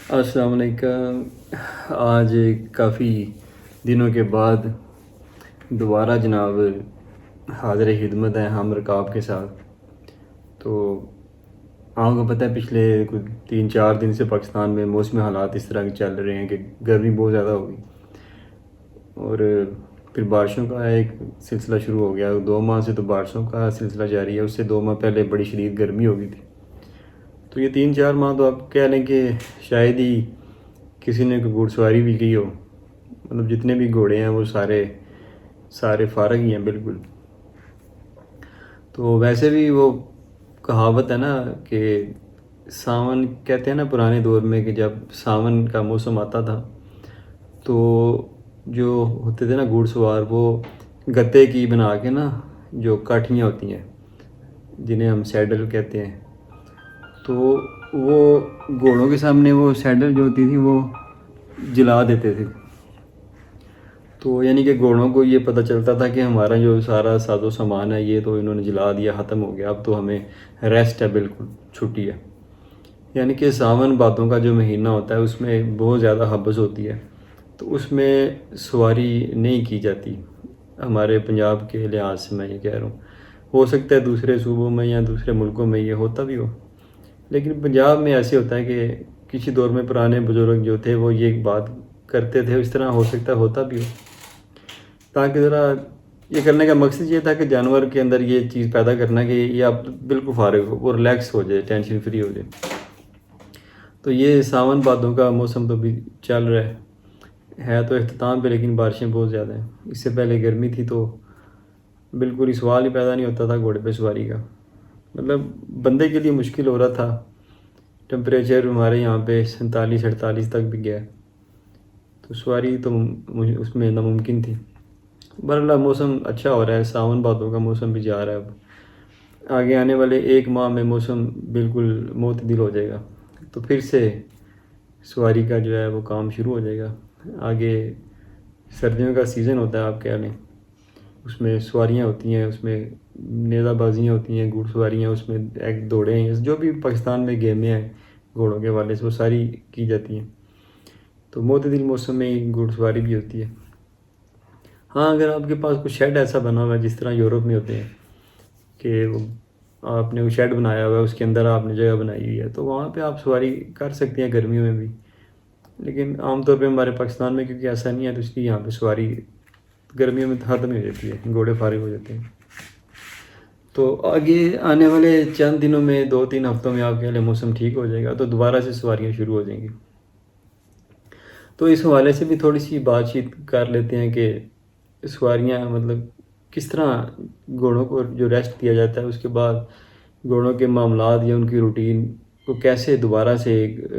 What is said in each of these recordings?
السلام علیکم۔ آج کافی دنوں کے بعد دوبارہ جناب حاضر خدمت ہیں ہم رکاب کے ساتھ۔ تو آپ کو پتہ ہے پچھلے کچھ 3-4 دن سے پاکستان میں موسمی حالات اس طرح کے چل رہے ہیں کہ گرمی بہت زیادہ ہوگی، اور پھر بارشوں کا ایک سلسلہ شروع ہو گیا۔ 2 ماہ سے تو بارشوں کا سلسلہ جاری ہے، اس سے 2 ماہ پہلے بڑی شدید گرمی ہو گئی تھی۔ تو یہ 3-4 ماہ تو آپ کہہ لیں کہ شاید ہی کسی نے کوئی گھوڑ سواری بھی کی ہو، مطلب جتنے بھی گھوڑے ہیں وہ سارے فارغ ہی ہیں بالکل۔ تو ویسے بھی وہ کہاوت ہے نا کہ ساون، کہتے ہیں نا پرانے دور میں کہ جب ساون کا موسم آتا تھا تو جو ہوتے تھے نا گھوڑ سوار، وہ گتے کی بنا کے نا جو کاٹھیاں ہوتی ہیں جنہیں ہم سیڈل کہتے ہیں، تو وہ گھوڑوں کے سامنے وہ سیڈل جو ہوتی تھی وہ جلا دیتے تھے۔ تو یعنی کہ گھوڑوں کو یہ پتہ چلتا تھا کہ ہمارا جو سارا ساز و سامان ہے یہ تو انہوں نے جلا دیا، ختم ہو گیا، اب تو ہمیں ریسٹ ہے، بالکل چھٹی ہے۔ یعنی کہ ساون بھادوں کا جو مہینہ ہوتا ہے اس میں بہت زیادہ حبس ہوتی ہے، تو اس میں سواری نہیں کی جاتی ہمارے پنجاب کے لحاظ سے، میں یہ کہہ رہا ہوں۔ ہو سکتا ہے دوسرے صوبوں میں یا دوسرے ملکوں میں یہ ہوتا بھی ہو، لیکن پنجاب میں ایسے ہوتا ہے کہ کسی دور میں پرانے بزرگ جو تھے وہ یہ بات کرتے تھے، اس طرح ہو سکتا ہے ہوتا بھی ہو، تاکہ ذرا یہ کرنے کا مقصد یہ تھا کہ جانور کے اندر یہ چیز پیدا کرنا کہ یہ آپ بالکل فارغ ہو، وہ ریلیکس ہو جائے، ٹینشن فری ہو جائے۔ تو یہ ساون بھادوں کا موسم تو بھی چل رہا ہے تو اختتام پہ، لیکن بارشیں بہت زیادہ ہیں۔ اس سے پہلے گرمی تھی تو بالکل ہی سوال ہی پیدا نہیں ہوتا تھا گھوڑے پہ سواری کا، مطلب بندے کے لیے مشکل ہو رہا تھا۔ ٹمپریچر ہمارے یہاں پہ 47-48 تک بھی گیا، تو سواری تو اس میں ناممکن تھی۔ بہرحال موسم اچھا ہو رہا ہے، ساون بھادوں کا موسم بھی جا رہا ہے۔ اب آگے آنے والے 1 ماہ میں موسم بالکل معتدل ہو جائے گا، تو پھر سے سواری کا جو ہے وہ کام شروع ہو جائے گا۔ آگے سردیوں کا سیزن ہوتا ہے، آپ کہہ لیں، اس میں سواریاں ہوتی ہیں، اس میں نیزہ بازیاں ہوتی ہیں، گھوڑ سواریاں، اس میں ایک دوڑیں ہیں، جو بھی پاکستان میں گیمیں ہیں گھوڑوں کے حوالے سے وہ ساری کی جاتی ہیں۔ تو معتدل موسم میں گھوڑ سواری بھی ہوتی ہے۔ ہاں، اگر آپ کے پاس کوئی شیڈ ایسا بنا ہوا ہے جس طرح یورپ میں ہوتے ہیں کہ آپ نے وہ شیڈ بنایا ہوا ہے، اس کے اندر آپ نے جگہ بنائی ہوئی ہے، تو وہاں پہ آپ سواری کر سکتے ہیں گرمیوں میں بھی، لیکن عام طور پہ ہمارے پاکستان میں کیونکہ ایسا نہیں ہے تو اس لیے یہاں پہ سواری گرمیوں میں ختم ہو جاتی ہے، گھوڑے فارغ ہو جاتے ہیں۔ تو آگے آنے والے چند دنوں میں 2-3 ہفتوں میں آپ کہہ لیں موسم ٹھیک ہو جائے گا تو دوبارہ سے سواریاں شروع ہو جائیں گی۔ تو اس حوالے سے بھی تھوڑی سی بات چیت کر لیتے ہیں کہ سواریاں مطلب کس طرح گھوڑوں کو جو ریسٹ دیا جاتا ہے اس کے بعد گھوڑوں کے معاملات یا ان کی روٹین کو کیسے دوبارہ سے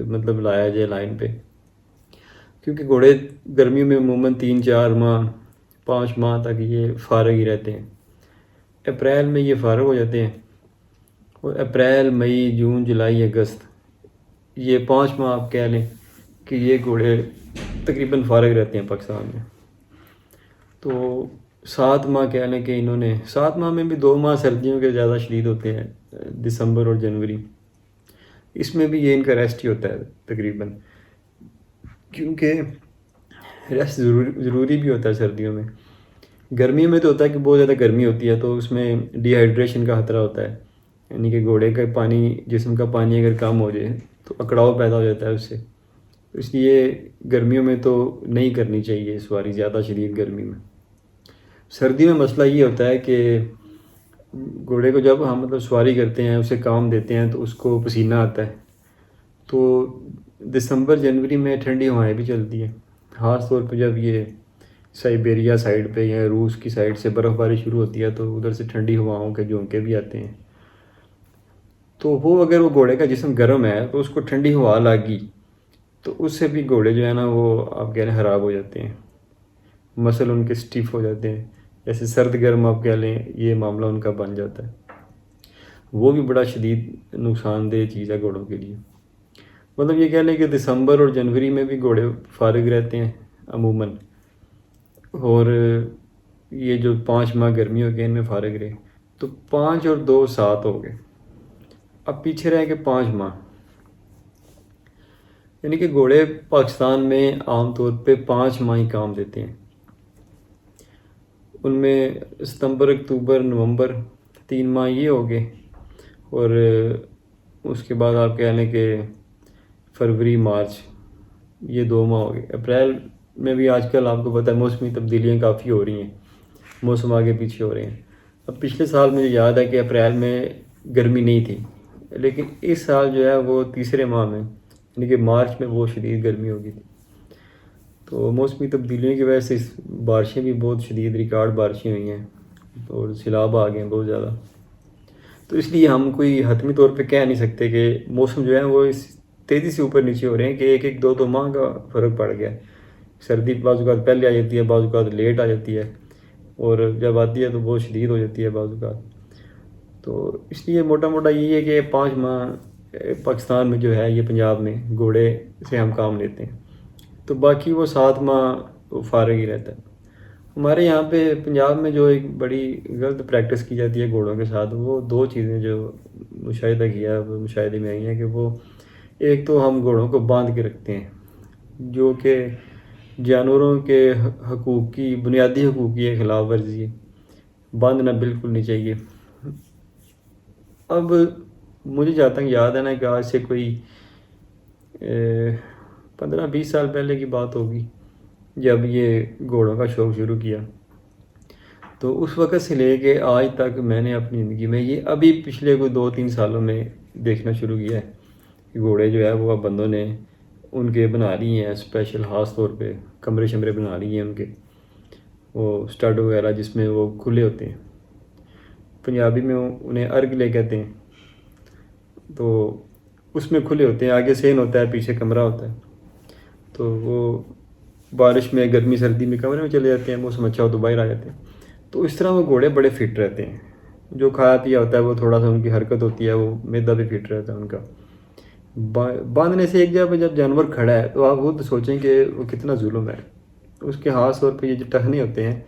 مطلب لایا جائے لائن پہ، کیونکہ گھوڑے گرمیوں میں عموماً 3-4 ماہ 5 ماہ تک یہ فارغ ہی رہتے ہیں۔ اپریل میں یہ فارغ ہو جاتے ہیں، اور اپریل، مئی، جون، جولائی، اگست، یہ 5 ماہ آپ کہہ لیں کہ یہ گھوڑے تقریباً فارغ رہتے ہیں پاکستان میں۔ تو 7 ماہ کہہ لیں کہ انہوں نے 7 ماہ میں بھی 2 ماہ سردیوں کے زیادہ شدید ہوتے ہیں، دسمبر اور جنوری، اس میں بھی یہ ان کا ریسٹ ہی ہوتا ہے تقریباً، کیونکہ ریسٹ ضروری بھی ہوتا ہے سردیوں میں۔ گرمیوں میں تو ہوتا ہے کہ بہت زیادہ گرمی ہوتی ہے تو اس میں ڈی ہائیڈریشن کا خطرہ ہوتا ہے، یعنی کہ گھوڑے کا پانی، جسم کا پانی اگر کم ہو جائے تو اکڑاؤ پیدا ہو جاتا ہے اس سے، اس لیے گرمیوں میں تو نہیں کرنی چاہیے سواری زیادہ شدید گرمی میں۔ سردیوں میں مسئلہ یہ ہوتا ہے کہ گھوڑے کو جب ہم مطلب سواری کرتے ہیں، اسے کام دیتے ہیں تو اس کو پسینہ آتا ہے، تو دسمبر جنوری میں ٹھنڈی ہوائیں بھی چلتی ہیں، خاص طور پہ جب یہ سائبیریا سائیڈ پہ یا روس کی سائیڈ سے برف باری شروع ہوتی ہے تو ادھر سے ٹھنڈی ہواؤں کے جھونکے بھی آتے ہیں، تو وہ اگر وہ گھوڑے کا جسم گرم ہے تو اس کو ٹھنڈی ہوا لگی تو اس سے بھی گھوڑے جو ہے نا وہ آپ کہہ لیں خراب ہو جاتے ہیں، مسل ان کے سٹیف ہو جاتے ہیں، جیسے سرد گرم آپ کہہ لیں یہ معاملہ ان کا بن جاتا ہے، وہ بھی بڑا شدید نقصان دہ چیز ہے گھوڑوں کے لیے۔ مطلب یہ کہہ لیں کہ دسمبر اور جنوری میں بھی گھوڑے فارغ رہتے ہیں عموماً، اور یہ جو 5 ماہ گرمی ہو گئے ان میں فارغ رہے، تو 5 اور 2 7 ہو گئے، اب پیچھے رہ کے 5 ماہ۔ یعنی کہ گھوڑے پاکستان میں عام طور پہ 5 ماہ ہی کام دیتے ہیں. ان میں ستمبر اکتوبر نومبر 3 ماہ یہ ہو گئے، اور اس کے بعد آپ کہہ لیں کہ فروری مارچ یہ 2 ماہ ہو گئے. اپریل میں بھی آج کل آپ کو پتہ ہے موسمی تبدیلیاں کافی ہو رہی ہیں، موسم آگے پیچھے ہو رہے ہیں. اب پچھلے سال مجھے یاد ہے کہ اپریل میں گرمی نہیں تھی، لیکن اس سال جو ہے وہ تیسرے ماہ میں یعنی کہ مارچ میں وہ شدید گرمی ہو گئی تھی. تو موسمی تبدیلیوں کی وجہ سے بارشیں بھی بہت شدید ریکارڈ بارشیں ہوئی ہیں اور سیلاب آ گئے ہیں بہت زیادہ. تو اس لیے ہم کوئی حتمی طور پہ کہہ نہیں سکتے کہ موسم جو ہے وہ اس تیزی سے اوپر نیچے ہو رہے ہیں کہ ایک دو ماہ کا فرق پڑ گیا. سردی بعض اوقات پہلے آ جاتی ہے، بعض اوقات لیٹ آ جاتی ہے، اور جب آتی ہے تو بہت شدید ہو جاتی ہے بعض اوقات. تو اس لیے موٹا موٹا یہی ہے کہ 5 ماہ پاکستان میں جو ہے یہ پنجاب میں گھوڑے سے ہم کام لیتے ہیں، تو باقی وہ 7 ماہ فارغ ہی رہتا ہے. ہمارے یہاں پہ پنجاب میں جو ایک بڑی غلط پریکٹس کی جاتی ہے گھوڑوں کے ساتھ، وہ 2 چیزیں جو مشاہدہ کیا وہ مشاہدے میں آئی ہیں کہ وہ ایک تو ہم گھوڑوں کو باندھ کے رکھتے ہیں، جو کہ جانوروں کے حقوق کی بنیادی حقوق کی خلاف ورزی ہے. باندھنا بالکل نہیں چاہیے. اب مجھے جہاں تک یاد ہے نا کہ آج سے کوئی 15-20 سال پہلے کی بات ہوگی جب یہ گھوڑوں کا شوق شروع کیا. تو اس وقت سے لے کے آج تک میں نے اپنی زندگی میں یہ ابھی پچھلے کوئی 2-3 سالوں میں دیکھنا شروع کیا ہے کہ گھوڑے جو ہے وہ اب بندوں نے ان کے بنا لی ہیں اسپیشل، خاص طور پہ کمرے شمرے بنا لی ہیں ان کے، وہ سٹڈ وغیرہ جس میں وہ کھلے ہوتے ہیں. پنجابی میں انہیں ارگلے کہتے ہیں. تو اس میں کھلے ہوتے ہیں، آگے سین ہوتا ہے، پیچھے کمرہ ہوتا ہے. تو وہ بارش میں گرمی سردی میں کمرے میں چلے جاتے ہیں، موسم اچھا ہو تو باہر آ جاتے ہیں. تو اس طرح وہ گھوڑے بڑے فٹ رہتے ہیں. جو کھایا پیا ہوتا ہے وہ تھوڑا سا ان کی حرکت ہوتی ہے، وہ معدہ بھی فٹ رہتا ہے ان کا. باندھنے سے ایک جگہ پہ جب جانور کھڑا ہے تو آپ خود سوچیں کہ وہ کتنا ظلم ہے. اس کے خاص طور پہ یہ جو ٹہنے ہوتے ہیں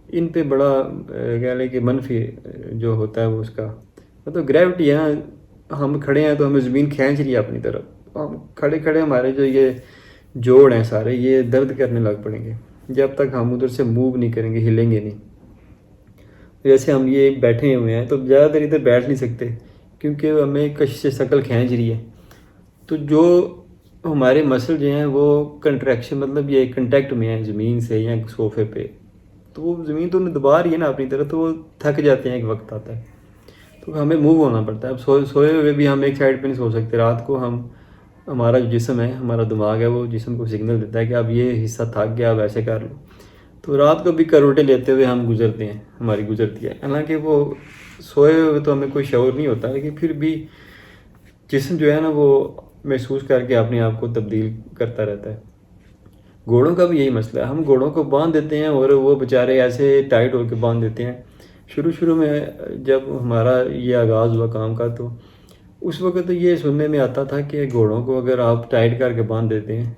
ان پہ بڑا کہہ لیں کہ منفی جو ہوتا ہے وہ اس کا مطلب گریوٹی ہے نا. ہم کھڑے ہیں تو ہمیں زمین کھینچ رہی ہے اپنی طرف. ہم کھڑے کھڑے ہمارے جو یہ جوڑ ہیں سارے یہ درد کرنے لگ پڑیں گے جب تک ہم ادھر سے موو نہیں کریں گے، ہلیں گے نہیں. جیسے ہم یہ بیٹھے ہوئے ہیں تو زیادہ دیر ادھر بیٹھ نہیں سکتے کیونکہ ہمیں کشش شکل کھینچ رہی ہے. تو جو ہمارے مسل جو ہیں وہ کنٹریکشن مطلب یہ کنٹیکٹ میں ہیں زمین سے یا صوفے پہ، تو وہ زمین تو انہیں دبا رہی ہے نا اپنی طرف، تو وہ تھک جاتے ہیں. ایک وقت آتا ہے تو ہمیں موو ہونا پڑتا ہے. اب سوئے ہوئے بھی ہم ایک سائڈ پہ نہیں سو سکتے. رات کو ہمارا جو جسم ہے، ہمارا دماغ ہے، وہ جسم کو سگنل دیتا ہے کہ اب یہ حصہ تھک گیا، اب ایسے کر لو. تو رات کو بھی کروٹیں لیتے ہوئے ہم گزرتے ہیں، ہماری گزرتی ہے. حالانکہ وہ سوئے ہوئے تو ہمیں کوئی شعور نہیں ہوتا، لیکن پھر بھی جسم جو ہے نا وہ محسوس کر کے اپنے آپ کو تبدیل کرتا رہتا ہے. گھوڑوں کا بھی یہی مسئلہ ہے. ہم گھوڑوں کو باندھ دیتے ہیں اور وہ بیچارے ایسے ٹائٹ ہو کے باندھ دیتے ہیں. شروع میں جب ہمارا یہ آغاز ہوا کام کا تو اس وقت یہ سننے میں آتا تھا کہ گھوڑوں کو اگر آپ ٹائٹ کر کے باندھ دیتے ہیں،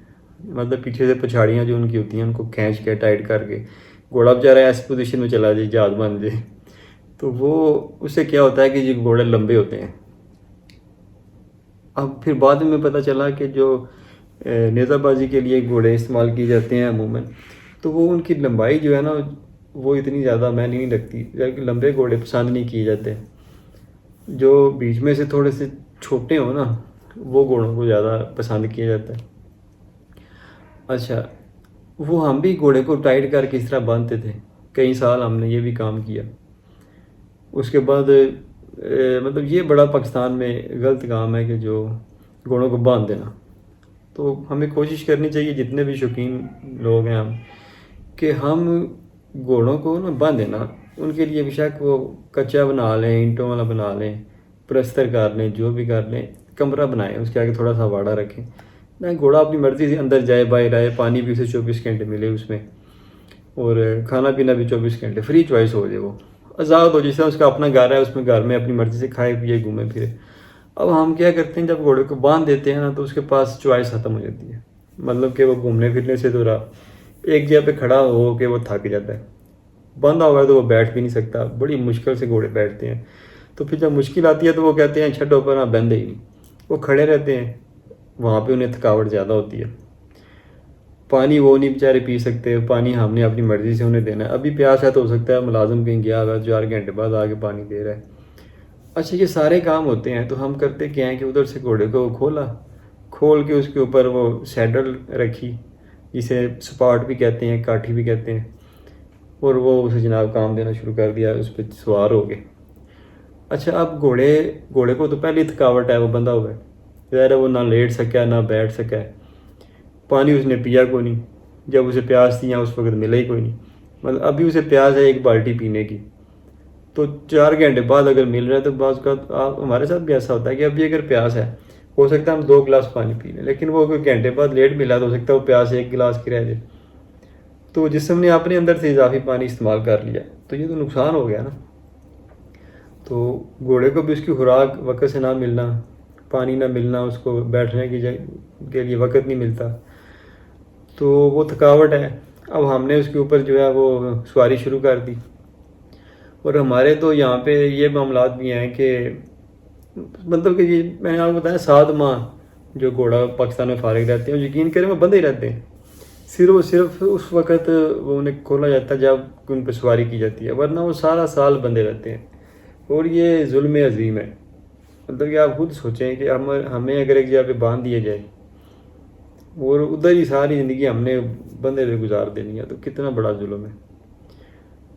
مطلب پیچھے سے پچھاڑیاں جو ان کی ہوتی ہیں ان کو کھینچ کے ٹائٹ کر کے گھوڑا بیچارہ ایسی پوزیشن میں چلا جائے جہاز بن جائے، تو وہ اس سے کیا ہوتا ہے کہ یہ گھوڑے لمبے ہوتے ہیں. اب پھر بعد میں پتہ چلا کہ جو نیزہ بازی کے لیے گھوڑے استعمال کیے جاتے ہیں عموماً، تو وہ ان کی لمبائی جو ہے نا وہ اتنی زیادہ معنی نہیں رکھتی، جبکہ لمبے گھوڑے پسند نہیں کیے جاتے. جو بیچ میں سے تھوڑے سے چھوٹے ہوں نا وہ گھوڑوں کو زیادہ پسند کیا جاتا ہے. اچھا، وہ ہم بھی گھوڑے کو ٹائٹ کر کے اس طرح باندھتے تھے. کئی سال ہم نے یہ بھی کام کیا. اس کے بعد مطلب یہ بڑا پاکستان میں غلط کام ہے کہ جو گھوڑوں کو باندھ دینا. تو ہمیں کوشش کرنی چاہیے جتنے بھی شوقین لوگ ہیں ہم کہ ہم گھوڑوں کو نا باندھیں نا. ان کے لیے بے شک وہ کچا بنا لیں، اینٹوں والا بنا لیں، پلستر کر لیں، جو بھی کر لیں، کمرہ بنائیں، اس کے آگے تھوڑا سا واڑا رکھیں. نہ گھوڑا اپنی مرضی سے اندر جائے باہر آئے، پانی بھی اسے 24 گھنٹے ملے اس میں، اور کھانا پینا بھی 24 گھنٹے فری چوائس ہو جائے. وہ آزاد ہو، جس طرح اس کا اپنا گھر ہے، اس میں گھر میں اپنی مرضی سے کھائے پیے گھومے پھرے. اب ہم کیا کرتے ہیں، جب گھوڑے کو باندھ دیتے ہیں نا تو اس کے پاس چوائس ختم ہو جاتی ہے. مطلب کہ وہ گھومنے پھرنے سے تو رہا، ایک جگہ پہ کھڑا ہو کے وہ تھک جاتا ہے. بندھا ہوا ہے تو وہ بیٹھ بھی نہیں سکتا. بڑی مشکل سے گھوڑے بیٹھتے ہیں. تو پھر جب مشکل آتی ہے تو وہ کہتے ہیں چھڈو پر بندے ہی نہیں. وہ کھڑے رہتے ہیں وہاں پہ انہیں تھکاوٹ زیادہ ہوتی ہے. پانی وہ نہیں بیچارے پی سکتے, پانی ہم نے اپنی مرضی سے انہیں دینا ہے. ابھی پیاس ہے تو ہو سکتا ہے ملازم کہیں گیا ہوا 4 گھنٹے بعد آ کے پانی دے رہا ہے. اچھا یہ سارے کام ہوتے ہیں تو ہم کرتے کیا ہیں کہ ادھر سے گھوڑے کو کھول کے اس کے اوپر وہ سیڈل رکھی, جسے سپاٹ بھی کہتے ہیں, کاٹھی بھی کہتے ہیں, اور وہ اسے جناب کام دینا شروع کر دیا, اس پہ سوار ہو گئے. اچھا اب گھوڑے کو تو پہلی تھکاوٹ ہے, وہ بندھا ہوا ہے, ظاہر ہے وہ نہ لیٹ سکا نہ بیٹھ سکا ہے. پانی اس نے پیا کوئی نہیں, جب اسے پیاس تھی اس وقت ملا ہی کوئی نہیں. مطلب ابھی اسے پیاس ہے 1 بالٹی پینے کی, تو 4 گھنٹے بعد اگر مل رہا ہے تو بعض کا ہمارے ساتھ بھی ایسا ہوتا ہے کہ ابھی اگر پیاس ہے ہو سکتا ہے ہم 2 گلاس پانی پی لیں, لیکن وہ کوئی گھنٹے بعد لیٹ ملا تو ہو سکتا ہے وہ پیاس 1 گلاس کی رہ جائے. تو جسم نے اپنے اندر سے اضافی پانی استعمال کر لیا, تو یہ تو نقصان ہو گیا نا. تو گھوڑے کو بھی اس کی خوراک وقت سے نہ ملنا, پانی نہ ملنا, اس کو بیٹھنے کے لیے وقت نہیں ملتا, تو وہ تھکاوٹ ہے. اب ہم نے اس کے اوپر جو ہے وہ سواری شروع کر دی. اور ہمارے تو یہاں پہ یہ معاملات بھی ہیں کہ مطلب کہ یہ میں نے آپ کو بتایا 7 ماہ جو گھوڑا پاکستان میں فارغ رہتے ہیں, یقین کریں وہ بندے ہی رہتے ہیں. صرف اس وقت وہ انہیں کھولا جاتا ہے جب ان پہ سواری کی جاتی ہے, ورنہ وہ سارا سال بندے رہتے ہیں. اور یہ ظلم عظیم ہے. مطلب کہ آپ خود سوچیں کہ ہمیں اگر ایک جگہ پہ باندھ دیا جائے اور ادھر ہی ساری زندگی ہم نے بندے پہ گزار دینی ہے, تو کتنا بڑا ظلم ہے.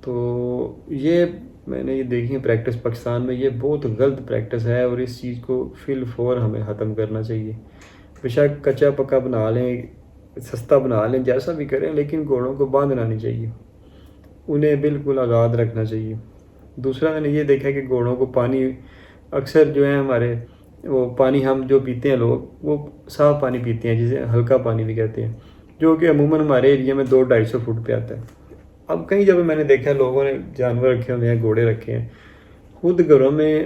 تو یہ میں نے یہ دیکھی ہے پریکٹس پاکستان میں, یہ بہت غلط پریکٹس ہے, اور اس چیز کو فی الفور ہمیں ختم کرنا چاہیے. بے شک کچا پکا بنا لیں, سستا بنا لیں, جیسا بھی کریں, لیکن گھوڑوں کو باندھنا نہیں چاہیے, انہیں بالکل آزاد رکھنا چاہیے. دوسرا میں نے یہ دیکھا کہ گھوڑوں کو پانی اکثر جو ہے ہمارے وہ پانی ہم جو پیتے ہیں لوگ وہ صاف پانی پیتے ہیں, جسے ہلکا پانی بھی کہتے ہیں, جو کہ عموماً ہمارے ایریا میں 200-250 فٹ پہ آتا ہے. اب کئی جگہ میں نے دیکھا لوگوں نے جانور رکھے ہوئے ہیں, گھوڑے رکھے ہیں, خود گھروں میں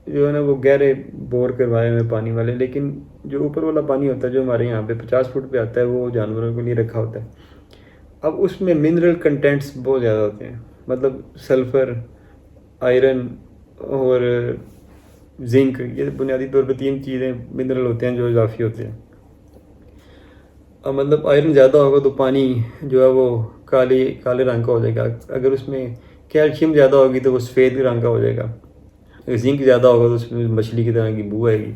جو ہے نا وہ گہرے بور کروائے ہوئے پانی والے, لیکن جو اوپر والا پانی ہوتا ہے جو ہمارے یہاں پہ 50 فٹ پہ آتا ہے وہ جانوروں کے لیے رکھا ہوتا ہے. اب اس میں منرل کنٹینٹس بہت زیادہ ہوتے ہیں, مطلب سلفر, آئرن اور زنک, یہ بنیادی طور پہ 3 چیزیں منرل ہوتے ہیں جو اضافی ہوتے ہیں. اب مطلب آئرن زیادہ ہوگا تو پانی جو ہے وہ کالے رنگ کا ہو جائے گا, اگر اس میں کیلشیم زیادہ ہوگی تو وہ سفید رنگ کا ہو جائے گا, اگر زنک زیادہ ہوگا تو اس میں مچھلی کی طرح کی بو آئے گی.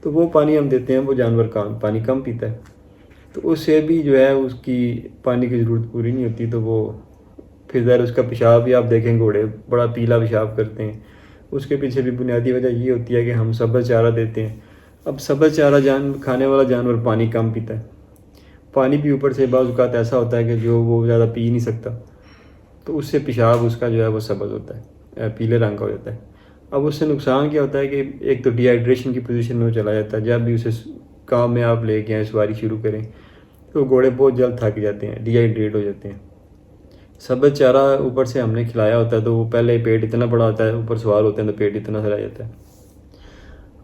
تو وہ پانی ہم دیتے ہیں, وہ جانور پانی کم پیتا ہے, تو اس سے بھی جو ہے اس کی پانی کی ضرورت پوری نہیں ہوتی. تو وہ پھر ظاہر اس کا پیشاب بھی آپ دیکھیں, گھوڑے بڑا پیلا پیشاب کرتے ہیں. اس کے پیچھے بھی بنیادی وجہ یہ ہوتی ہے کہ ہم سبز چارہ دیتے ہیں. اب سبز چارہ کھانے والا جانور پانی کم پیتا ہے, پانی بھی اوپر سے بعض اوقات ایسا ہوتا ہے کہ جو وہ زیادہ پی نہیں سکتا, تو اس سے پیشاب اس کا جو ہے وہ سبز ہوتا ہے, پیلے رنگ کا ہو جاتا ہے. اب اس سے نقصان کیا ہوتا ہے کہ ایک تو ڈی ہائیڈریشن کی پوزیشن میں چلا جاتا ہے. جب بھی اسے کام میں آپ لے کے آئیں, سواری شروع کریں, تو گھوڑے بہت جلد تھک جاتے ہیں, ڈی ہائیڈریٹ ہو جاتے ہیں. سبز چارہ اوپر سے ہم نے کھلایا ہوتا ہے تو وہ پہلے پیٹ اتنا بڑا ہوتا ہے, اوپر سوار ہوتے ہیں تو پیٹ اتنا سا رہ جاتا ہے.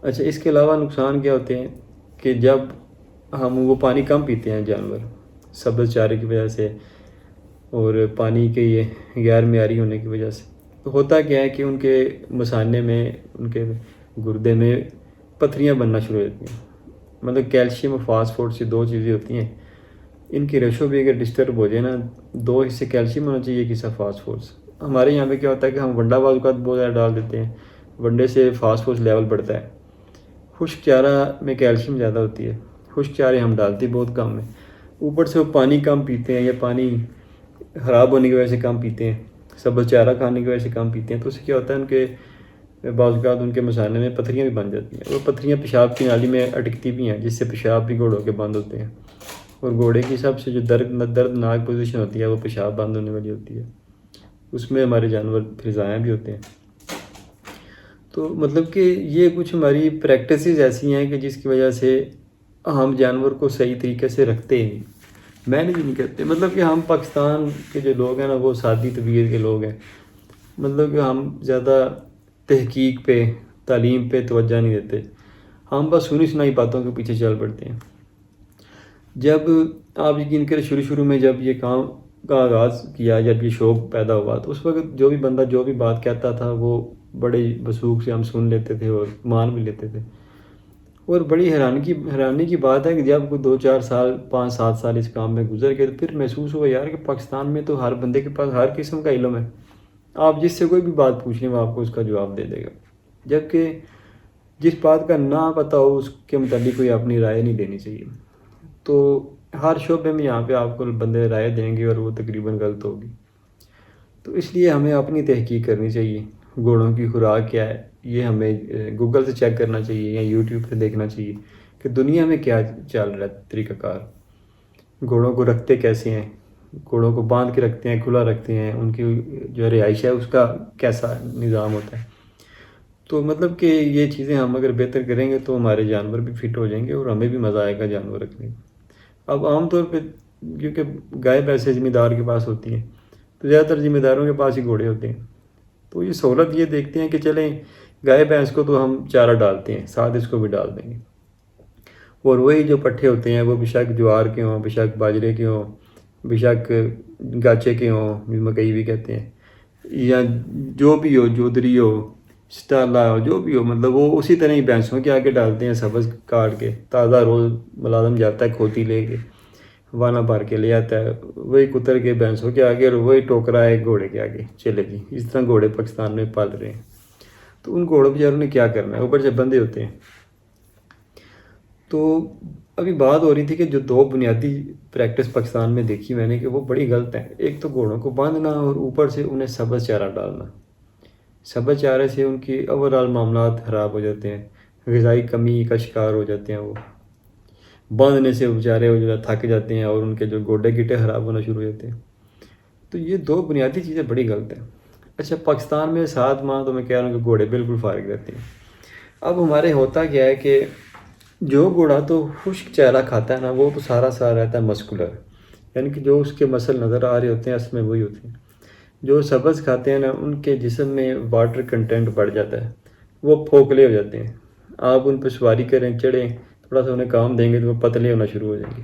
اچھا اس کے علاوہ نقصان کیا ہوتے ہیں کہ جب ہم وہ پانی کم پیتے ہیں جانور سبز چارے کی وجہ سے اور پانی کے یہ غیر معیاری ہونے کی وجہ سے, تو ہوتا کیا ہے کہ ان کے مثانے میں, ان کے گردے میں پتھریاں بننا شروع ہو جاتی ہیں. مطلب کیلشیم اور فاسفورس, یہ 2 چیزیں ہوتی ہیں, ان کی ریشو بھی اگر ڈسٹرب ہو جائے نا, 2 حصے کیلشیم ہونا چاہیے, 1 حصہ فاسفورس. ہمارے یہاں پہ کیا ہوتا ہے کہ ہم ونڈا بعض اوقات بہت زیادہ ڈال دیتے ہیں, ونڈے سے فاسفورس لیول بڑھتا ہے. خشک چارہ میں کیلشیم زیادہ ہوتی ہے, خشک چارے ہم ڈالتے بہت کم ہیں. اوپر سے وہ پانی کم پیتے ہیں, یا پانی خراب ہونے کی وجہ سے کم پیتے ہیں, سبز چارہ کھانے کی وجہ سے کم پیتے ہیں. تو اس سے کیا ہوتا ہے ان کے بعض اوقات ان کے مثانے میں پتھریاں بھی بن جاتی ہیں. وہ پتھریاں پیشاب کی نالی میں اٹکتی بھی ہیں, جس سے پیشاب بھی گھوڑوں کے بند ہوتے ہیں. اور گھوڑے کی سب سے جو دردناک پوزیشن ہوتی ہے وہ پیشاب بند ہونے والی ہوتی ہے, اس میں ہمارے جانور پھر ضائع بھی ہوتے ہیں. تو مطلب کہ یہ کچھ ہماری پریکٹسز ایسی ہیں کہ جس کی وجہ سے ہم جانور کو صحیح طریقے سے رکھتے ہیں, مینیج نہیں کرتے. مطلب کہ ہم پاکستان کے جو لوگ ہیں نا وہ سادی طبیعت کے لوگ ہیں. مطلب کہ ہم زیادہ تحقیق پہ, تعلیم پہ توجہ نہیں دیتے, ہم بس سنی سنائی باتوں کے پیچھے چل پڑتے ہیں. جب آپ یقین کریں شروع میں جب یہ کام کا آغاز کیا, جب یہ شوق پیدا ہوا, تو اس وقت جو بھی بندہ جو بھی بات کہتا تھا وہ بڑے وثوق سے ہم سن لیتے تھے اور مان بھی لیتے تھے. اور بڑی حیرانی کی بات ہے کہ جب کوئی 2-4 سال 5-7 سال اس کام میں گزر گئے تو پھر محسوس ہوا یار کہ پاکستان میں تو ہر بندے کے پاس ہر قسم کا علم ہے. آپ جس سے کوئی بھی بات پوچھ لیں وہ آپ کو اس کا جواب دے دے گا، جبکہ جس بات کا نہ پتہ ہو اس کے متعلق کوئی اپنی رائے نہیں دینی چاہیے. تو ہر شعبے میں یہاں پہ آپ کو بندے رائے دیں گے اور وہ تقریباً غلط ہوگی. تو اس لیے ہمیں اپنی تحقیق کرنی چاہیے. گھوڑوں کی خوراک کیا ہے یہ ہمیں گوگل سے چیک کرنا چاہیے یا یوٹیوب پہ دیکھنا چاہیے کہ دنیا میں کیا چل رہا ہے طریقہ کار. گھوڑوں کو رکھتے کیسے ہیں، گھوڑوں کو باندھ کے رکھتے ہیں، کھلا رکھتے ہیں، ان کی جو رہائش ہے اس کا کیسا نظام ہوتا ہے. تو مطلب کہ یہ چیزیں ہم اگر بہتر کریں گے تو ہمارے جانور بھی فٹ ہو جائیں گے اور ہمیں بھی مزہ آئے گا جانور رکھنے میں. اب عام طور پہ کیونکہ گائے بھینسیں ذمہ دار کے پاس ہوتی ہیں تو زیادہ تر ذمہ داروں کے پاس ہی گھوڑے ہوتے ہیں. تو یہ سہولت یہ دیکھتے ہیں کہ چلیں گائے بھینس کو تو ہم چارہ ڈالتے ہیں، ساتھ اس کو بھی ڈال دیں گے، اور وہی جو پٹھے ہوتے ہیں وہ بے شک جوار کے ہوں، بے شک باجرے کے ہوں، بے شک گاچے کے ہوں، مکئی بھی کہتے ہیں، یا جو بھی ہو، جودری ہو، شٹالا ہو، جو بھی ہو، مطلب وہ اسی طرح ہی بھینسوں کے آگے ڈالتے ہیں سبز کاٹ کے. تازہ روز ملازم جاتا ہے کھوتی لے کے وانا بھر کے لے آتا ہے، وہی کتر کے بھینسوں کے آگے اور وہی ٹوکرا ہے گھوڑے کے آگے چلے جی. اس طرح گھوڑے پاکستان میں پال رہے ہیں. تو ان گھوڑوں بیچاروں نے کیا کرنا ہے، اوپر سے بندے ہوتے ہیں. تو ابھی بات ہو رہی تھی کہ جو 2 بنیادی پریکٹس پاکستان میں دیکھی میں نے کہ وہ بڑی غلط ہیں. ایک تو گھوڑوں کو باندھنا اور اوپر سے انہیں سبز چارہ ڈالنا. سبز چارے سے ان کی اوورآل معاملات خراب ہو جاتے ہیں، غذائی کمی کا شکار ہو جاتے ہیں. وہ باندھنے سے بیچارے وہ جو تھک جاتے ہیں اور ان کے جو گوڈے گیٹے خراب ہونا شروع ہو جاتے ہیں. تو یہ 2 بنیادی چیزیں بڑی غلط ہیں. اچھا پاکستان میں 7 ماہ تو میں کہہ رہا ہوں کہ گھوڑے بالکل فارغ رہتے ہیں. اب ہمارے ہوتا کیا ہے کہ جو گھوڑا تو خشک چارہ کھاتا ہے نا وہ تو سارا سارا رہتا ہے مسکولر، یعنی کہ جو اس کے مسل نظر آ رہے ہوتے ہیں اصل میں وہی ہوتے ہیں. جو سبز کھاتے ہیں نا ان کے جسم میں واٹر کنٹینٹ بڑھ جاتا ہے، وہ پھوکھلے ہو جاتے ہیں. آپ ان پہ سواری کریں، چڑھیں، تھوڑا سا انہیں کام دیں گے تو وہ پتلے ہونا شروع ہو جائیں گے.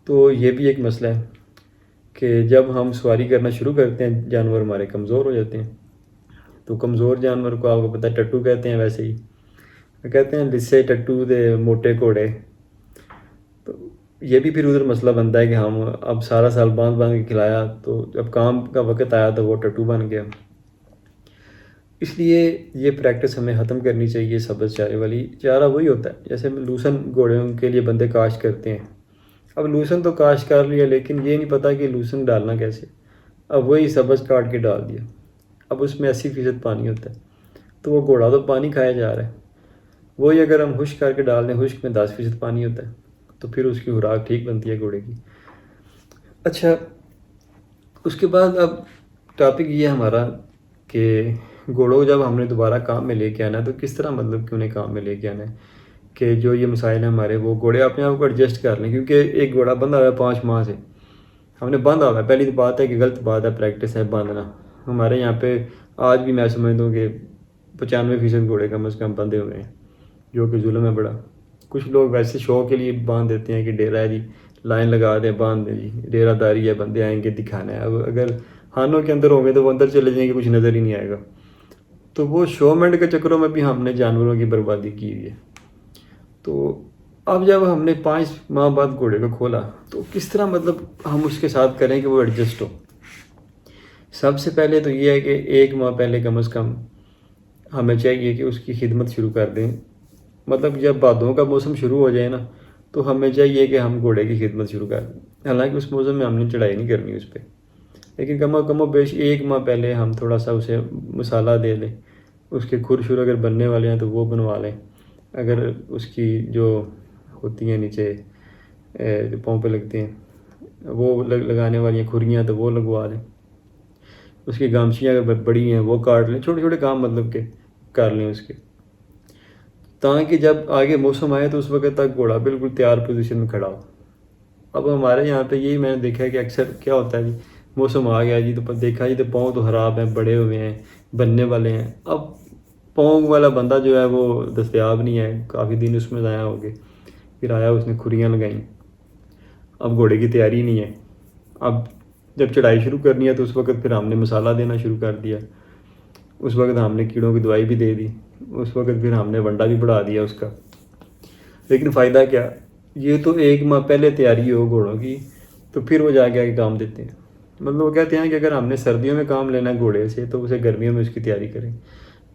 تو یہ بھی ایک مسئلہ ہے کہ جب ہم سواری کرنا شروع کرتے ہیں جانور ہمارے کمزور ہو جاتے ہیں. تو کمزور جانور کو آپ کو پتہ ہے ٹٹو کہتے ہیں. ویسے ہی کہتے ہیں لسے ٹٹو دے موٹے گھوڑے. تو یہ بھی پھر ادھر مسئلہ بنتا ہے کہ ہم اب سارا سال باندھ کے کھلایا تو جب کام کا وقت آیا تو وہ ٹٹو بن گیا. اس لیے یہ پریکٹس ہمیں ختم کرنی چاہیے. سبز چارے والی چارہ وہی ہوتا ہے جیسے لوسن گھوڑوں کے لیے بندے کاشت کرتے ہیں. اب لوسن تو کاشت کر لیا لیکن یہ نہیں پتہ کہ لوسن ڈالنا کیسے. اب وہی سبز کاٹ کے ڈال دیا. اب اس میں 80% پانی ہوتا ہے تو وہ گھوڑا تو پانی کھایا جا رہا ہے. وہی اگر ہم خشک کر کے ڈال دیں، خشک میں 10% پانی ہوتا ہے تو پھر اس کی خوراک ٹھیک بنتی ہے گھوڑے کی. اچھا اس کے بعد اب ٹاپک یہ ہمارا کہ گھوڑوں جب ہم نے دوبارہ کام میں لے کے آنا ہے تو کس طرح مطلب کہ انہیں کام میں لے کے آنا ہے کہ جو یہ مسائل ہیں ہمارے وہ گھوڑے اپنے آپ کو ایڈجسٹ کر لیں. کیونکہ ایک گھوڑا بندھا ہوا ہے 5 ماہ سے، ہم نے باندھا ہوا ہے. پہلی تو بات ہے کہ غلط بات ہے، پریکٹس ہے باندھنا. ہمارے یہاں پہ آج بھی میں سمجھتا ہوں کہ 95% گھوڑے کم از کم بندھے ہوئے ہیں، جو کہ ظلم ہے بڑا. کچھ لوگ ویسے شوق کے لیے باندھ دیتے ہیں کہ ڈیرا ہے جی، لائن لگا دیں باندھ دیں جی، ڈیرا داری ہے، بندے آئیں گے دکھانا ہے. اب اگر خانوں کے اندر ہوں گے تو وہ اندر چلے جائیں گے، کچھ نظر ہی نہیں آئے گا. تو وہ شومنٹ کے چکروں میں بھی ہم نے جانوروں کی بربادی کی ہے. تو اب جب ہم نے 5 ماہ بعد گھوڑے کو کھولا تو کس طرح مطلب ہم اس کے ساتھ کریں کہ وہ ایڈجسٹ ہو. سب سے پہلے تو یہ ہے کہ 1 ماہ پہلے کم از کم ہمیں چاہیے کہ اس کی خدمت شروع کر دیں. مطلب جب بھادوں کا موسم شروع ہو جائے نا تو ہمیں چاہیے کہ ہم گھوڑے کی خدمت شروع کر دیں. حالانکہ اس موسم میں ہم نے چڑھائی نہیں کرنی اس پہ، لیکن کم و بیش 1 ماہ پہلے ہم تھوڑا سا اسے مسالہ دے دیں. اس کے کھر شر اگر بننے والے ہیں تو وہ بنوا لیں. اگر اس کی جو ہوتی ہیں نیچے جو پاؤں پہ لگتے ہیں وہ لگانے والی ہیں کھریاں تو وہ لگوا لیں. اس کی گامچیاں اگر بڑی ہیں وہ کاٹ لیں. چھوٹے چھوٹے کام مطلب کہ کر لیں اس کے، تاکہ جب آگے موسم آئے تو اس وقت تک گھوڑا بالکل تیار پوزیشن میں کھڑا ہو. اب ہمارے یہاں پہ یہی میں نے دیکھا ہے کہ اکثر کیا ہوتا ہے جی، موسم آ گیا جی تو دیکھا جی تو پاؤں تو خراب ہیں، بڑے ہوئے ہیں، بننے والے ہیں. اب پاؤں والا بندہ جو ہے وہ دستیاب نہیں ہے، کافی دن اس میں ضائع ہو گئے. پھر آیا اس نے کھریاں لگائیں، اب گھوڑے کی تیاری نہیں ہے. اب جب چڑھائی شروع کرنی ہے تو اس وقت پھر ہم نے مسالہ دینا شروع کر دیا. اس وقت ہم نے کیڑوں کی دوائی بھی دے دی، اس وقت پھر ہم نے ونڈا بھی بڑھا دیا اس کا، لیکن فائدہ کیا؟ یہ تو 1 ماہ پہلے تیاری ہو گھوڑوں کی تو پھر وہ جا کے آگے کام دیتے ہیں۔ مطلب وہ کہتے ہیں کہ اگر ہم نے سردیوں میں کام لینا ہے گھوڑے سے تو اسے گرمیوں میں اس کی تیاری کریں،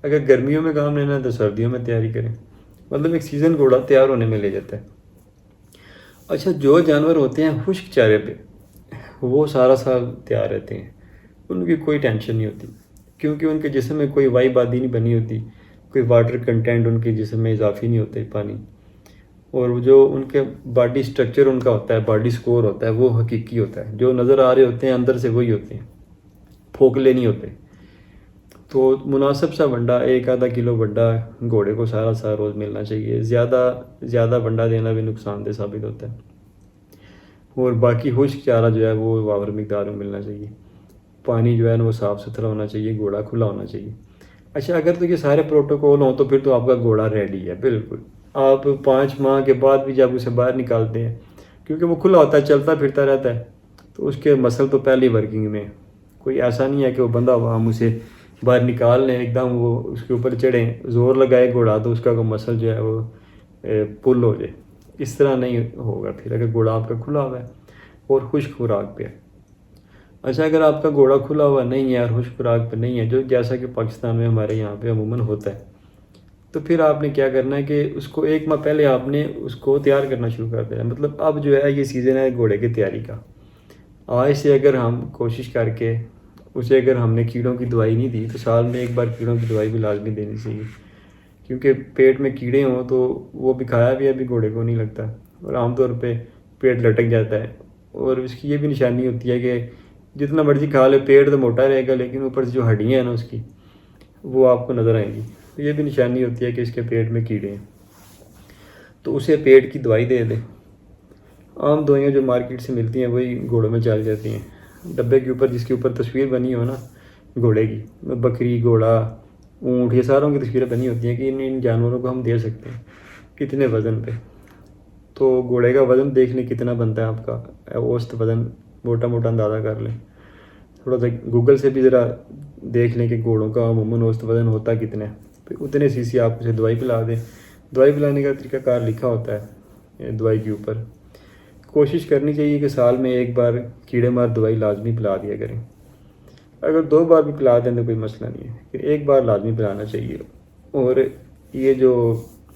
اگر گرمیوں میں کام لینا ہے تو سردیوں میں تیاری کریں، مطلب ایک سیزن گھوڑا تیار ہونے میں لے جاتا ہے۔ اچھا، جو جانور ہوتے ہیں خشک چارے پہ وہ سارا سال تیار رہتے ہیں، ان کی کوئی ٹینشن نہیں ہوتی، کیونکہ ان کے جسم میں کوئی وائی بادی نہیں بنی ہوتی، کوئی واٹر کنٹینٹ ان کے جسم میں اضافی نہیں ہوتے پانی، اور جو ان کے باڈی سٹرکچر ان کا ہوتا ہے، باڈی سکور ہوتا ہے، وہ حقیقی ہوتا ہے، جو نظر آ رہے ہوتے ہیں اندر سے وہی ہوتے ہیں، پھوکھلے نہیں ہوتے۔ تو مناسب سا ونڈا 1-آدھا کلو ونڈا گھوڑے کو سارا سال روز ملنا چاہیے، زیادہ ونڈا دینا بھی نقصان دہ ثابت ہوتا ہے، اور باقی خشک چارہ جو ہے وہ واور مقدار میں ملنا چاہیے، پانی جو ہے نا وہ صاف ستھرا ہونا چاہیے، گھوڑا کھلا ہونا چاہیے۔ اچھا، اگر تو یہ سارے پروٹوکول ہوں تو پھر تو آپ کا گھوڑا ریڈی ہے بالکل۔ آپ 5 ماہ کے بعد بھی جب اسے باہر نکالتے ہیں، کیونکہ وہ کھلا ہوتا ہے، چلتا پھرتا رہتا ہے، تو اس کے مسل تو پہلی ورکنگ میں، کوئی ایسا نہیں ہے کہ وہ بندہ ہم اسے باہر نکال لیں ایک دم وہ اس کے اوپر چڑھیں، زور لگائے گھوڑا تو اس کا مسل جو ہے وہ پل ہو جائے، اس طرح نہیں ہوگا پھر اگر گھوڑا آپ کا کھلا ہوا ہے اور خشک خوراک پہ ہے۔ اچھا، اگر آپ کا گھوڑا کھلا ہوا نہیں ہے اور خشک خوراک پہ نہیں ہے، جو جیسا کہ پاکستان میں ہمارے یہاں پہ عموماً ہوتا ہے، تو پھر آپ نے کیا کرنا ہے کہ اس کو 1 ماہ پہلے آپ نے اس کو تیار کرنا شروع کر دینا، مطلب اب جو ہے یہ سیزن ہے گھوڑے کی تیاری کا۔ آج سے اگر ہم کوشش کر کے اسے اگر ہم نے کیڑوں کی دوائی نہیں دی تو سال میں 1 بار کیڑوں کی دوائی بھی لازمی دینی چاہیے، کیونکہ پیٹ میں کیڑے ہوں تو وہ بھی کھایا بھی ابھی گھوڑے کو نہیں لگتا، اور عام طور پہ پیٹ لٹک جاتا ہے، اور اس کی یہ بھی نشانی ہوتی ہے کہ جتنا مرضی کھا لے پیٹ تو موٹا رہے گا، لیکن اوپر سے جو ہڈیاں ہیں نا اس کی وہ آپ کو نظر آئیں گی، تو یہ بھی نشانی ہوتی ہے کہ اس کے پیٹ میں کیڑے ہیں، تو اسے پیٹ کی دوائی دے دیں۔ عام دوائیاں جو مارکیٹ سے ملتی ہیں وہی گھوڑوں میں چل جاتی ہیں، ڈبے کے اوپر جس کے اوپر تصویر بنی ہو نا گھوڑے کی، بکری، گھوڑا، اونٹ، یہ ساروں کی تصویریں بنی ہوتی ہیں کہ ان جانوروں کو ہم دے سکتے ہیں کتنے وزن پہ۔ تو گھوڑے کا وزن دیکھ لیں کتنا بنتا ہے آپ کا، اوسط وزن موٹا موٹا اندازہ کر لیں، تھوڑا سا گوگل سے بھی ذرا دیکھ لیں کہ گھوڑوں کا عموماً اوسط وزن ہوتا کتنا ہے، پھر اتنے سی آپ اسے دوائی پلا دیں۔ دوائی پلانے کا طریقہ کار لکھا ہوتا ہے دوائی کے اوپر۔ کوشش کرنی چاہیے کہ سال میں 1 بار کیڑے مار دوائی لازمی پلا دیا کریں، اگر 2 بار بھی پلا دیں تو کوئی مسئلہ نہیں ہے، پھر 1 بار لازمی پلانا چاہیے۔ اور یہ جو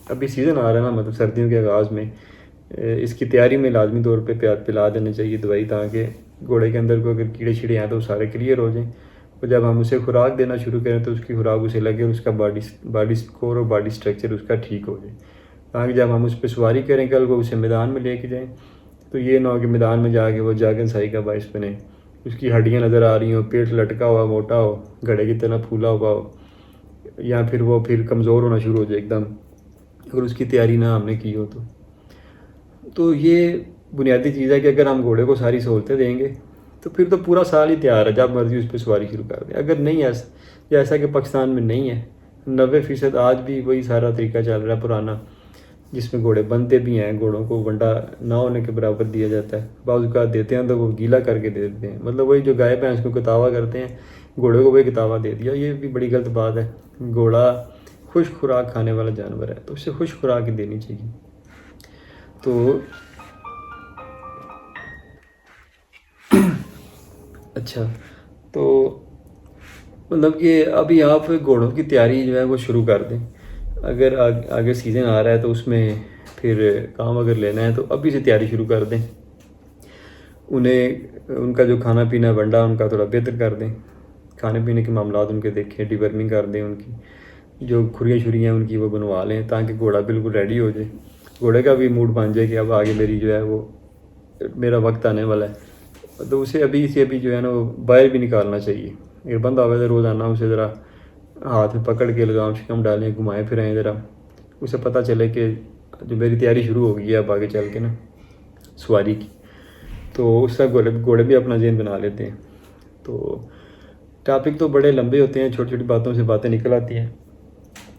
ابھی سیزن آ رہا ہے نا، مطلب سردیوں کے آغاز میں، اس کی تیاری میں لازمی طور پہ پلا دینا چاہیے دوائی، تاکہ گھوڑے کے اندر کو اگر کیڑے شیڑے ہیں تو وہ سارے کلیئر ہو جائیں، اور جب ہم اسے خوراک دینا شروع کریں تو اس کی خوراک اسے لگے اور اس کا باڈی سکور اور باڈی سٹرکچر اس کا ٹھیک ہو جائے، تاکہ جب ہم اس پہ سواری کریں کل کو اسے میدان میں لے کے جائیں تو یہ نہ ہو کہ میدان میں جا کے وہ جاگن سائی کا باعث بنے، اس کی ہڈیاں نظر آ رہی ہوں، پیٹ لٹکا ہوا موٹا ہو، گھڑے کی طرح پھولا ہوا ہو، یا پھر وہ کمزور ہونا شروع ہو جائے ایک دم، اگر اس کی تیاری نہ ہم نے کی ہو تو یہ بنیادی چیز ہے کہ اگر ہم گھوڑے کو ساری سہولتیں دیں گے تو پھر تو پورا سال ہی تیار ہے، جب مرضی اس پہ سواری شروع کر دیں۔ اگر نہیں ایسا کہ پاکستان میں نہیں ہے، 90% آج بھی وہی سارا طریقہ چل رہا ہے پرانا، جس میں گھوڑے بنتے بھی ہیں، گھوڑوں کو ونڈا نہ ہونے کے برابر دیا جاتا ہے، بعض اوقات دیتے ہیں تو وہ گیلا کر کے دے دیتے ہیں، مطلب وہی جو گائے بھینس کو کتاوا کرتے ہیں گھوڑے کو وہی کتاوا دے دیا، یہ بھی بڑی غلط بات ہے۔ گھوڑا خشک خوراک کھانے والا جانور ہے تو اسے خشک خوراک ہی دینی چاہیے۔ تو اچھا، تو مطلب کہ ابھی آپ گھوڑوں کی تیاری جو ہے وہ شروع کر دیں، اگر آگے سیزن آ رہا ہے تو اس میں پھر کام اگر لینا ہے تو ابھی سے تیاری شروع کر دیں، ان کا جو کھانا پینا ونڈا ان کا تھوڑا بہتر کر دیں، کھانے پینے کے معاملات ان کے دیکھیں، ڈی ورمنگ کر دیں، ان کی جو کھریاں شریاں ان کی وہ بنوا لیں، تاکہ گھوڑا بالکل ریڈی ہو جائے، گھوڑے کا بھی موڈ بن جائے کہ اب آگے میری جو ہے وہ میرا وقت آنے والا ہے، تو اسے ابھی سے ابھی جو ہے نا وہ باہر بھی نکالنا چاہیے۔ اگر بندہ ہوگا تو روزانہ اسے ذرا ہاتھ میں پکڑ کے لگام شکام ڈالیں، گھمائیں پھرائیں، ذرا اسے پتہ چلے کہ جو میری تیاری شروع ہو گئی ہے اب آگے چل کے نا سواری کی، تو اس کا گھوڑے بھی اپنا ذہن بنا لیتے ہیں۔ تو ٹاپک تو بڑے لمبے ہوتے ہیں، چھوٹی چھوٹی باتوں سے باتیں نکل آتی ہیں،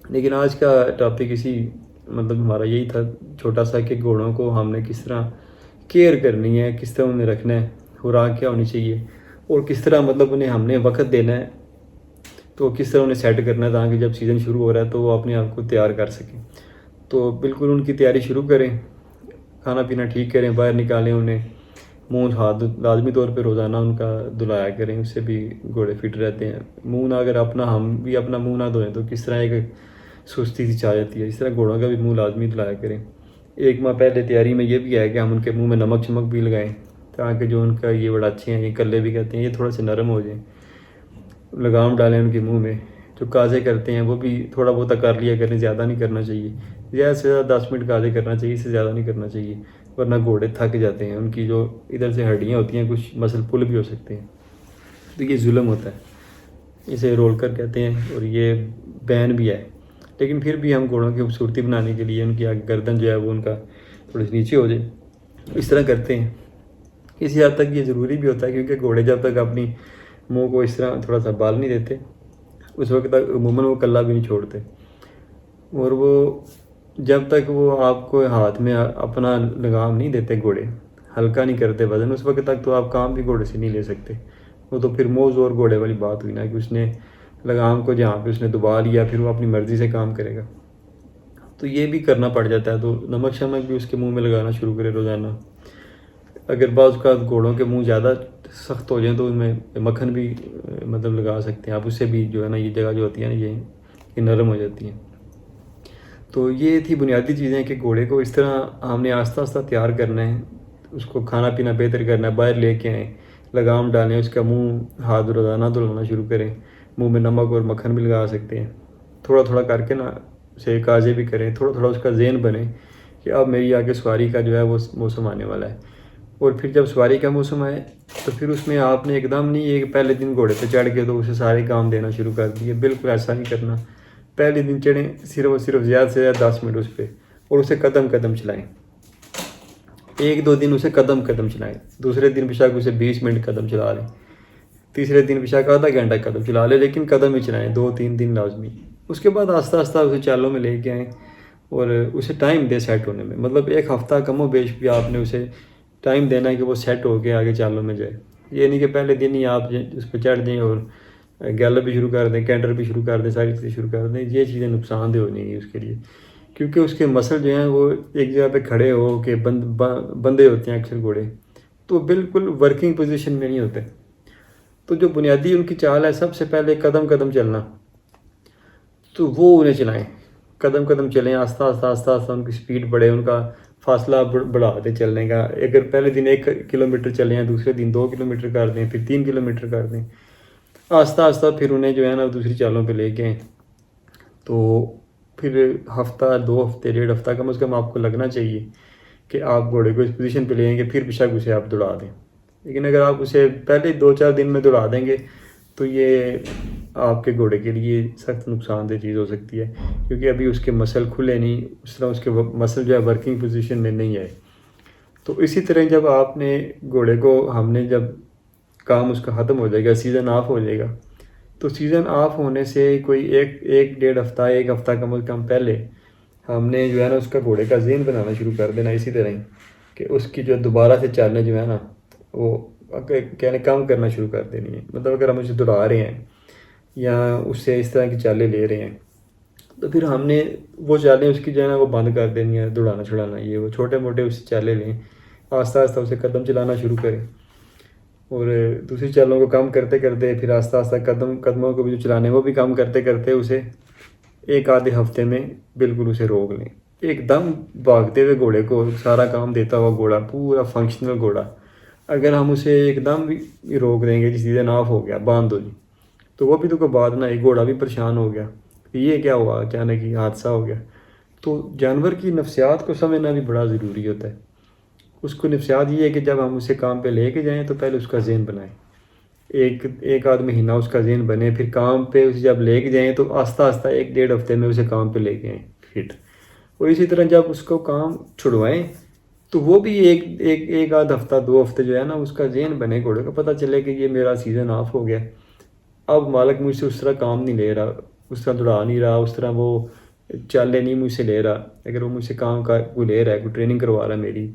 لیکن آج کا ٹاپک مطلب ہمارا یہی تھا چھوٹا سا، کہ گھوڑوں کو ہم نے کس طرح کیئر کرنی ہے، کس طرح انہیں رکھنا ہے، خوراک کیا ہونی چاہیے، اور کس طرح مطلب انہیں ہم نے وقت دینا ہے تو کس طرح انہیں سیٹ کرنا ہے تاکہ جب سیزن شروع ہو رہا ہے تو وہ اپنے آپ کو تیار کر سکیں. تو بالکل ان کی تیاری شروع کریں, کھانا پینا ٹھیک کریں, باہر نکالیں انہیں, منہ ہاتھ لازمی طور پہ روزانہ ان کا دھلایا کریں, اس سے بھی گھوڑے فٹ رہتے ہیں. منہ نہ اگر اپنا ہم بھی اپنا منہ نہ دھوئیں تو کس طرح ایک سستی سی چھا جاتی ہے. اس طرح گھوڑوں کا بھی منہ لازمی دھلایا کریں. 1 ماہ پہلے تیاری میں یہ بھی ہے کہ ہم ان کے منہ میں نمک شمک بھی لگائیں تاکہ جو ان کا یہ بڑا اچھے ہیں, یہ کلے بھی کہتے ہیں, یہ تھوڑا سے نرم ہو جائیں. لگام ڈالیں ان کے منہ میں. جو کازے کرتے ہیں وہ بھی تھوڑا بہت کر لیا کریں, زیادہ نہیں کرنا چاہیے. زیادہ سے زیادہ 10 منٹ کازے کرنا چاہیے, اس سے زیادہ نہیں کرنا چاہیے, ورنہ گھوڑے تھک جاتے ہیں. ان کی جو ادھر سے ہڈیاں ہوتی ہیں کچھ مسل پل بھی ہو سکتے ہیں. تو یہ ظلم ہوتا ہے, اسے رول کر کہتے ہیں, اور یہ بین بھی ہے. لیکن پھر بھی ہم گھوڑوں کی خوبصورتی بنانے کے لیے ان کی گردن جو ہے وہ ان کا تھوڑی سی نیچے ہو جائے, اس طرح کرتے ہیں. کسی حد تک یہ ضروری بھی ہوتا ہے کیونکہ گھوڑے جب تک اپنی منہ کو اس طرح تھوڑا سا بال نہیں دیتے اس وقت تک عموماً وہ کلہ بھی نہیں چھوڑتے. اور وہ جب تک وہ آپ کو ہاتھ میں اپنا لگام نہیں دیتے, گھوڑے ہلکا نہیں کرتے وزن, اس وقت تک تو آپ کام بھی گھوڑے سے نہیں لے سکتے. وہ تو پھر موز اور گھوڑے والی بات ہوئی نا کہ اس نے لگام کو جہاں پہ اس نے دبا لیا پھر وہ اپنی مرضی سے کام کرے گا. تو یہ بھی کرنا پڑ جاتا ہے. تو نمک شمک بھی اس کے منہ میں لگانا شروع کرے روزانہ. اگر بعض اوقات گھوڑوں کے منہ زیادہ سخت ہو جائیں تو ان میں مکھن بھی مطلب لگا سکتے ہیں آپ, اس سے بھی جو ہے نا یہ جگہ جو ہوتی ہے نا یہ نرم ہو جاتی ہیں. تو یہ تھی بنیادی چیزیں کہ گھوڑے کو اس طرح ہم نے آہستہ آہستہ تیار کرنا ہے. اس کو کھانا پینا بہتر کرنا ہے, باہر لے کے آئیں, لگام ڈالیں, اس کا منہ ہاتھ روزانہ دھلانا شروع کریں, منہ میں نمک اور مکھن بھی لگا سکتے ہیں. تھوڑا تھوڑا کر کے نا اسے کازے بھی کریں, تھوڑا تھوڑا اس کا ذہن بنے کہ اب میری آگے سواری کا جو ہے وہ موسم آنے والا ہے. اور پھر جب سواری کا موسم آئے تو پھر اس میں آپ نے ایک دم نہیں ایک پہلے دن گھوڑے پہ چڑھ کے تو اسے سارے کام دینا شروع کر دیے. بالکل ایسا نہیں کرنا. پہلے دن چڑھیں صرف اور صرف زیادہ سے زیادہ 10 منٹ اس پہ, اور اسے قدم قدم چلائیں. 1-2 دن اسے قدم قدم چلائیں. دوسرے دن بشک اسے 20 منٹ قدم چلا لیں. تیسرے دن بشک آدھا گھنٹہ قدم چلا لیں, لیکن قدم ہی چلائیں 2-3 دن لازمی. اس کے بعد آہستہ آہستہ اسے چالوں میں لے کے آئیں اور اسے ٹائم دیں سیٹ ہونے میں. مطلب 1 ہفتہ کم و بیش بھی آپ نے اسے ٹائم دینا ہے کہ وہ سیٹ ہو کے آگے چالوں میں جائے. یہ نہیں کہ پہلے دن ہی آپ اس پہ چڑھ دیں اور گیلپ بھی شروع کر دیں, کینٹر بھی شروع کر دیں, ساری چیزیں شروع کر دیں. یہ چیزیں نقصان دہ ہو جائیں گی اس کے لیے, کیونکہ اس کے مسل جو ہیں وہ ایک جگہ پہ کھڑے ہو کے بندے ہوتے ہیں اکثر گھوڑے, تو بالکل ورکنگ پوزیشن میں نہیں ہوتے. تو جو بنیادی ان کی چال ہے سب سے پہلے قدم قدم چلنا, تو وہ انہیں چلائیں. قدم قدم چلیں, آہستہ آہستہ آہستہ آہستہ ان کی سپیڈ بڑھے, ان کا فاصلہ بڑھا دیں چلنے کا. اگر پہلے دن 1 کلومیٹر چلے ہیں, دوسرے دن 2 کلومیٹر کر دیں, پھر 3 کلومیٹر کر دیں. آہستہ آہستہ پھر انہیں جو ہے نا دوسری چالوں پہ لے کے آئیں. تو پھر ہفتہ 2 ہفتے 1.5 ہفتہ کم از کم آپ کو لگنا چاہیے کہ آپ گھوڑے کو اس پوزیشن پہ لیں گے, پھر بشک اسے آپ دوڑا دیں. لیکن اگر آپ اسے پہلے 2-4 دن میں دوڑا دیں گے تو یہ آپ کے گھوڑے کے لیے سخت نقصان دہ چیز ہو سکتی ہے, کیونکہ ابھی اس کے مسل کھلے نہیں, اس طرح اس کے مسل جو ہے ورکنگ پوزیشن میں نہیں آئے. تو اسی طرح جب آپ نے گھوڑے کو ہم نے جب کام اس کا ختم ہو جائے گا, سیزن آف ہو جائے گا, تو سیزن آف ہونے سے کوئی 1-1.5 ہفتہ 1 ہفتہ کم از کم پہلے ہم نے جو ہے نا اس کا گھوڑے کا ذہن بنانا شروع کر دینا. اسی طرح ہی کہ اس کی جو دوبارہ سے چالیں جو ہے نا وہ کہنے کام کرنا شروع کر دینی ہے. مطلب اگر ہم اسے دوڑا رہے ہیں یا اس سے اس طرح کی چالیں لے رہے ہیں تو پھر ہم نے وہ چالیں اس کی جو ہے نا وہ بند کر دینی ہے. دوڑانا چھڑانا یہ وہ چھوٹے موٹے اس سے چالیں لیں, آہستہ آہستہ اسے قدم چلانا شروع کریں, اور دوسری چالوں کو کم کرتے کرتے پھر آہستہ آہستہ قدموں کو بھی جو چلانے وہ بھی کم کرتے کرتے اسے 1-آدھے ہفتے میں بالکل اسے روک لیں. ایک دم بھاگتے ہوئے گھوڑے کو سارا کام دیتا ہوا گھوڑا, پورا فنکشنل گھوڑا, اگر ہم اسے ایک دم بھی روک دیں گے, جس سیزن آف ہو گیا باندھ دو جی, تو وہ بھی تو کوئی بات نہ, ایک گھوڑا بھی پریشان ہو گیا, یہ کیا ہوا اچانک ہی حادثہ ہو گیا. تو جانور کی نفسیات کو سمجھنا بھی بڑا ضروری ہوتا ہے. اس کو نفسیات یہ ہے کہ جب ہم اسے کام پہ لے کے جائیں تو پہلے اس کا ذہن بنائیں, ایک آدھ مہینہ اس کا ذہن بنے, پھر کام پہ اسے جب لے کے جائیں تو آہستہ آہستہ 1-1.5 ہفتے میں اسے کام پہ لے کے آئیں فٹ. اور اسی طرح جب اس کو کام چھڑوائیں تو وہ بھی ایک آدھ ہفتہ 2 ہفتے جو ہے نا اس کا ذہن بنے, گھوڑے کو پتہ چلے کہ یہ میرا سیزن آف ہو گیا, اب مالک مجھ سے اس طرح کام نہیں لے رہا, اس طرح دوڑا نہیں رہا, اس طرح وہ چالیں نہیں مجھ سے لے رہا. اگر وہ مجھ سے کام کا کوئی لے رہا ہے, کوئی ٹریننگ کروا رہا ہے میری,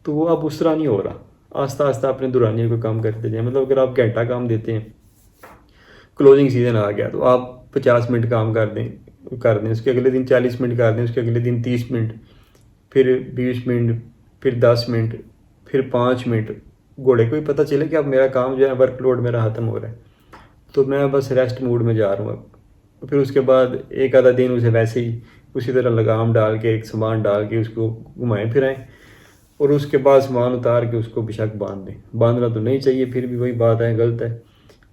تو وہ اب اس طرح نہیں ہو رہا. آہستہ آہستہ اپنے دورانیے کو کام کرتے جائیں. مطلب اگر آپ گھنٹہ کام دیتے ہیں کلوزنگ سیزن آ گیا تو آپ 50 منٹ کام کر دیں اس کے اگلے دن 40 منٹ کر دیں، اس کے اگلے دن 30 منٹ، پھر 20 منٹ، پھر 10 منٹ، پھر 5 منٹ. گھوڑے کو بھی پتہ چلے کہ اب میرا کام جو ہے ورک لوڈ میرا ختم ہو رہا ہے، تو میں بس ریسٹ موڈ میں جا رہا ہوں اب. پھر اس کے بعد ایک آدھا دن اسے ویسے ہی اسی طرح لگام ڈال کے، ایک سامان ڈال کے اس کو گھمائیں پھرائیں، اور اس کے بعد سامان اتار کے اس کو بشک باندھ دیں. باندھنا تو نہیں چاہیے، پھر بھی وہی بات ہے، غلط ہے.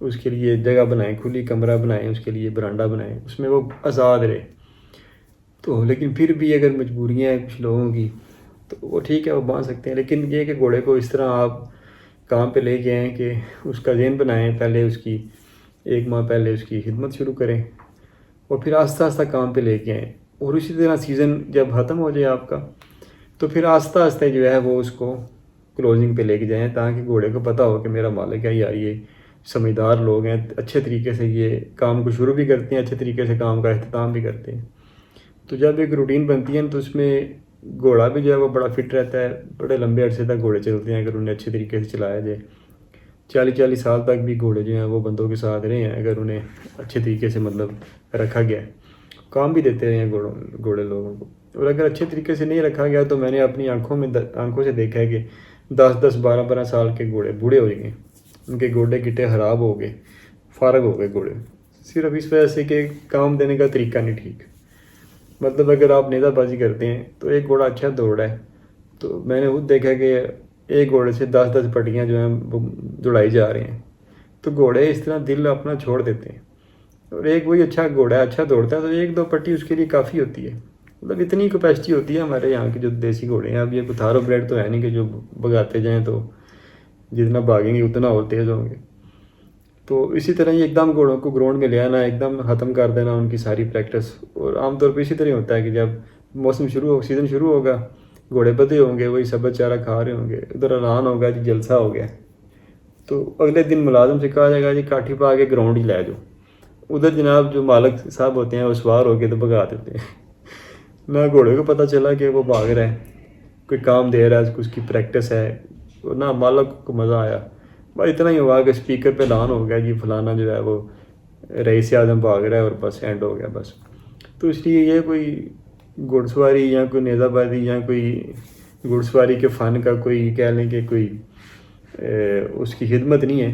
اس کے لیے جگہ بنائیں، کھلی کمرہ بنائیں، اس کے لیے برانڈا بنائیں، اس میں وہ آزاد رہے. تو لیکن پھر بھی اگر مجبوریاں ہیں کچھ لوگوں کی تو وہ ٹھیک ہے، وہ باندھ سکتے ہیں. لیکن یہ کہ گھوڑے کو اس طرح آپ کام پہ لے کے آئیں کہ اس کا ذہن بنائیں، پہلے اس کی 1 ماہ پہلے اس کی خدمت شروع کریں، اور پھر آہستہ آہستہ کام پہ لے کے آئیں. اور اسی طرح سیزن جب ختم ہو جائے آپ کا تو پھر آہستہ آہستہ جو ہے وہ اس کو کلوزنگ پہ لے کے جائیں، تاکہ گھوڑے کو پتہ ہو کہ میرا مالک ہے یار یہ سمجھدار لوگ ہیں، اچھے طریقے سے یہ کام کو شروع بھی کرتے ہیں، اچھے طریقے سے کام کا اختتام بھی کرتے ہیں. تو جب ایک روٹین بنتی ہے تو اس میں گھوڑا بھی جو ہے وہ بڑا فٹ رہتا ہے. بڑے لمبے عرصے تک گھوڑے چلتے ہیں اگر انہیں اچھے طریقے سے چلایا جائے. 40 سال تک بھی گھوڑے جو ہیں وہ بندوں کے ساتھ رہے ہیں اگر انہیں اچھے طریقے سے مطلب رکھا گیا ہے. کام بھی دیتے رہے ہیں گھوڑے لوگوں کو. اور اگر اچھے طریقے سے نہیں رکھا گیا تو میں نے اپنی آنکھوں سے دیکھا ہے کہ 10 12 سال کے گھوڑے بوڑھے ہو گئے، ان کے گوڈے گٹے خراب ہو گئے، فارغ ہو گئے گھوڑے، صرف اس وجہ سے کہ کام دینے کا طریقہ نہیں ٹھیک. مطلب اگر آپ نیزہ بازی کرتے ہیں تو ایک گھوڑا اچھا دوڑ ہے، تو میں نے خود دیکھا کہ ایک گھوڑے سے 10 پٹیاں جو ہیں وہ دوڑائی جا رہے ہیں. تو گھوڑے اس طرح دل اپنا چھوڑ دیتے ہیں، اور ایک وہی اچھا گھوڑا ہے، اچھا دوڑتا ہے تو 1 2 پٹی اس کے لیے کافی ہوتی ہے. مطلب اتنی کیپیسٹی ہوتی ہے ہمارے یہاں کے جو دیسی گھوڑے ہیں. اب یہ تھارو بریڈ تو ہے نہیں کہ جو بگاتے جائیں تو جتنا بھاگیں گے اتنا اور تیز ہوں گے. تو اسی طرح یہ ایک دم گھوڑوں کو گراؤنڈ میں لے آنا، ایک دم ختم کر دینا ان کی ساری پریکٹس. اور عام طور پہ اسی طرح ہوتا ہے کہ جب سیزن شروع ہوگا، گھوڑے بدے ہوں گے، وہی سبز چارہ کھا رہے ہوں گے، ادھر اعلان ہوگا جی جلسہ ہو گیا، تو اگلے دن ملازم سے کہا جائے گا جی کاٹھی پا کے گراؤنڈ ہی لے جاؤ. ادھر جناب جو مالک صاحب ہوتے ہیں وہ سوار ہو کے تو بھگا دیتے ہیں. نہ گھوڑے کو پتہ چلا کہ وہ بھاگ رہا ہے، کوئی کام دے رہا ہے، اس کی پریکٹس ہے، اور نہ مالک کو مزہ آیا. بس اتنا ہی ہوا کہ اسپیکر پہ اعلان ہو گیا جی فلانا جو ہے وہ رئیس اعظم بھاگ رہا ہے، اور بس اینڈ ہو گیا بس. تو اس لیے یہ کوئی گھڑ سواری یا کوئی نیزہ بازی یا کوئی گھڑ سواری کے فن کا کوئی کہہ لیں کہ کوئی اس کی خدمت نہیں ہے.